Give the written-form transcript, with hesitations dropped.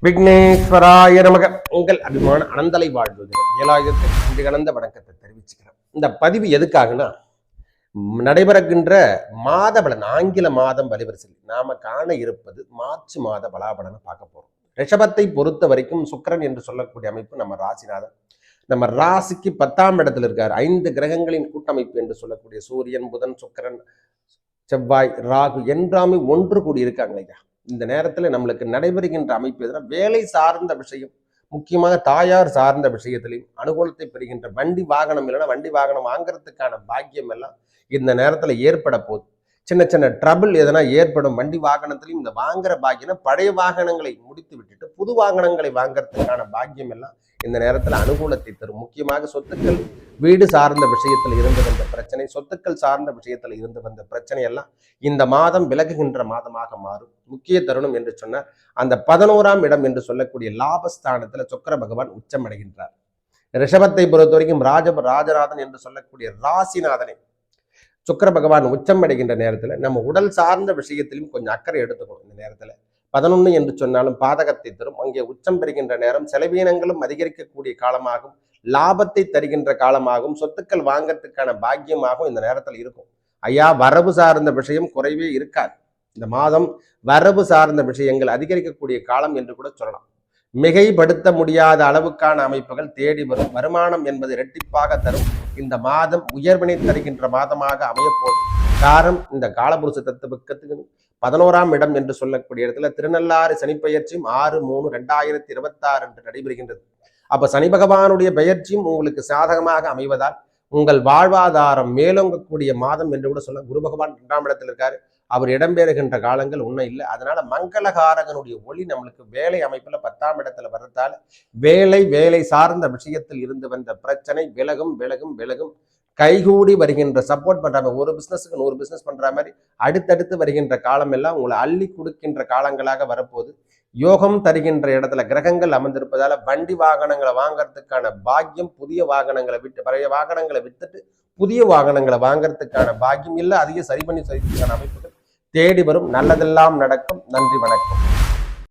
விக்னேஸ்வராய நமக. உங்கள் அபிமான அனந்தலை வாழ்வது ஏழாயிரத்தி கலந்த வணக்கத்தை தெரிவிச்சுக்கிறேன். இந்த பதிவு எதுக்காகனா, நடைபெறுகின்ற மாத பலன் ஆங்கில மாதம் வலிவரிசை நாம காண இருப்பது மார்ச் மாத பலாபலனை பார்க்க போறோம். ரிஷபத்தை பொறுத்த வரைக்கும் சுக்கிரன் என்று சொல்லக்கூடிய அமைப்பு நம்ம ராசிநாதன். நம்ம ராசிக்கு 10ஆம் இடத்துல இருக்காரு. 5 கிரகங்களின் கூட்டமைப்பு என்று சொல்லக்கூடிய சூரியன், புதன், சுக்கிரன், செவ்வாய், ராகு என்றாமே ஒன்று கூடி இருக்காங்க ஐயா. இந்த நேரத்துல நம்மளுக்கு நடைபெறுகின்ற அமைப்பு எதுனா, வேலை சார்ந்த விஷயம், முக்கியமாக தாயார் சார்ந்த விஷயத்திலையும் அனுகூலத்தை பெறுகின்ற வண்டி வாகனம் இல்லைன்னா வண்டி வாகனம் வாங்குறதுக்கான பாக்கியம் எல்லாம் இந்த நேரத்துல ஏற்பட போகுது. சின்ன சின்ன ட்ரபிள் எதனா ஏற்படும். வண்டி வாகனத்திலையும் இந்த வாங்குற பாக்கியம், பழைய வாகனங்களை முடித்து விட்டுட்டு புது வாகனங்களை வாங்குறதுக்கான பாக்கியம் எல்லாம் இந்த நேரத்துல அனுகூலத்தை தரும். முக்கியமாக சொத்துக்கள், வீடு சார்ந்த விஷயத்துல இருந்து வந்த பிரச்சனை, சொத்துக்கள் சார்ந்த விஷயத்துல இருந்து வந்த பிரச்சனை எல்லாம் இந்த மாதம் விலகுகின்ற மாதமாக மாறும். முக்கிய தருணம் என்று சொன்னார் அந்த 11ஆம் இடம் என்று சொல்லக்கூடிய லாபஸ்தானத்துல சுக்கிர பகவான் உச்சம் அடைகின்றார். ரிஷபத்தை பொறுத்த வரைக்கும் ராஜநாதன் என்று சொல்லக்கூடிய ராசிநாதனை சுக்கிர பகவான் உச்சம் அடைகின்ற நேரத்துல நம்ம உடல் சார்ந்த விஷயத்திலும் கொஞ்சம் அக்கறை எடுத்துக்கணும். இந்த நேரத்துல 11 என்று சொன்னாலும் பாதகத்தை தரும். அங்கே உச்சம் பெறுகின்ற நேரம் செலவீனங்களும் அதிகரிக்கக்கூடிய காலமாகும், லாபத்தை தருகின்ற காலமாகும், சொத்துக்கள் வாங்கறதுக்கான பாக்கியமாகவும் இந்த நேரத்தில் இருக்கும். ஐயா, வரவு சார்ந்த விஷயம் குறைவே இருக்காது. இந்த மாதம் வரவு சார்ந்த விஷயங்கள் அதிகரிக்கக்கூடிய காலம் என்று கூட சொல்லலாம். மிகைப்படுத்த முடியாத அளவுக்கான அமைப்புகள் தேடி வரும். வருமானம் என்பது இரட்டிப்பாக தரும். இந்த மாதம் உயர்வினை தருகின்ற மாதமாக அமையப்போகுது. காரணம், இந்த காலபுருஷ தத்துவத்துக்கு 11ஆம் இடம் என்று சொல்லக்கூடிய இடத்துல திருநள்ளாறு சனிப்பெயர்ச்சியும் 6/3/2026 என்று நடைபெறுகின்றது. அப்ப சனி பகவானுடைய பெயர்ச்சியும் உங்களுக்கு சாதகமாக அமைவதால் உங்கள் வாழ்வாதாரம் மேலோங்கக்கூடிய மாதம் என்று கூட சொல்ல. குரு பகவான் 2ஆம் இடத்துல இருக்காரு. அவர் இடம்பெறுகின்ற காலங்கள் ஒன்றும் இல்லை. அதனால மங்களகாரகனுடைய ஒளி நம்மளுக்கு வேலை அமைப்புல 10ஆம் இடத்துல வர்றதால வேலை சார்ந்த விஷயத்தில் இருந்து வந்த பிரச்சனை விலகும். கைகூடி வருகின்ற சப்போர்ட் பண்றாங்க. ஒரு பிசினஸுக்கு 100 பிசினஸ் பண்ற மாதிரி அடுத்தடுத்து வருகின்ற காலம் எல்லாம் உங்களை அள்ளி கொடுக்கின்ற காலங்களாக வரப்போகுது. யோகம் தருகின்ற இடத்துல கிரகங்கள் அமர்ந்திருப்பதால வண்டி வாகனங்களை வாங்கறதுக்கான பாக்கியம், புதிய வாகனங்களை விட்டு பழைய வாகனங்களை வித்துட்டு புதிய வாகனங்களை வாங்கறதுக்கான பாக்கியம் இல்லை, அதையும் சரி பண்ணி அமைப்புகள் தேடி வரும். நல்லதெல்லாம் நடக்கும். நன்றி, வணக்கம்.